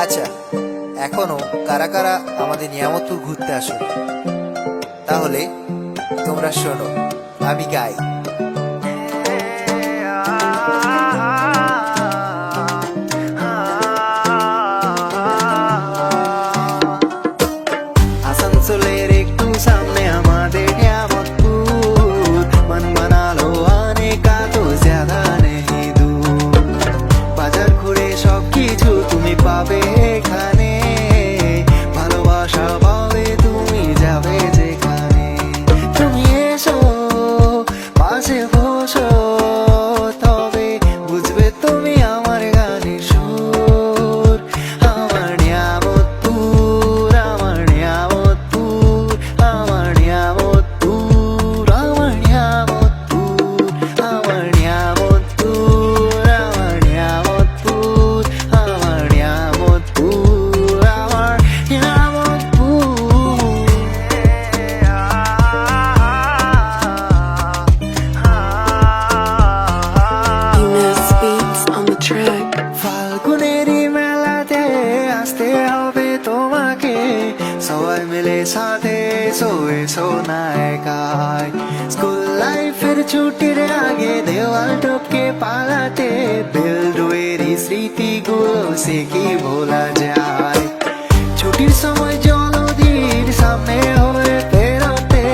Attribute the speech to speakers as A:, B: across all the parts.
A: আচ্ছা, এখনো কারা কারা আমাদের নিয়ামতপুর ঘুরতে আসো? তাহলে তোমরা শোনো, আমি গাই। আসানসোলের একটু সামনে আমাদের নিয়ামতপুর, মন বনা লো আনে কা তো জ্যাদা নেহি দূর। বাজার ঘুরে সব কিছু তুমি পাবে এখানে, ভালোবাসা পাবে তুমি যাবে যেখানে। তুমি এসো পাশে বসো, তবে বুঝবে তুমি আমার গানের সুর। আমার নিয়ামতপুর, আমার নিয়ামতপুর, আমার নিয়ামতপুর, আমার নিয়ামতপুর, আমার নিয়ামতপুর, আমার নিয়ামতপুর, আমার নিয়ামতপুর, আমার
B: Eunice Beats on the track.
A: ফাল্গুনেরই মেলাতে আসতে হবে তোমাকে, সবাই মিলে সাথে এসো এসো না একাই। স্কুল লাইফের ছুটির আগে দেওয়াল টপকে পালাতে, বেলডুয়েরি স্মৃতিগুলো সে কি ভোলা যায়। ছুটির সময় জলধির সামনে হয়ে পেরোতে,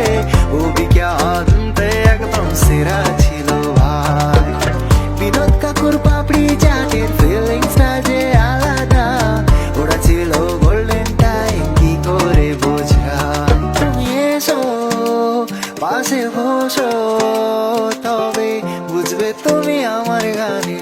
A: অভিজ্ঞতা একদম সেরা ছিল ভাই। বিনোদ কাকুর পাপড়ি চাটের ফিলিংসটা যে আলাদা, ওরা ছিল গোল্ডেন টাইম, কি করে বোঝায়। তুমি এসো পাশে বসো, তবে বুঝবে তুমি আমার গানে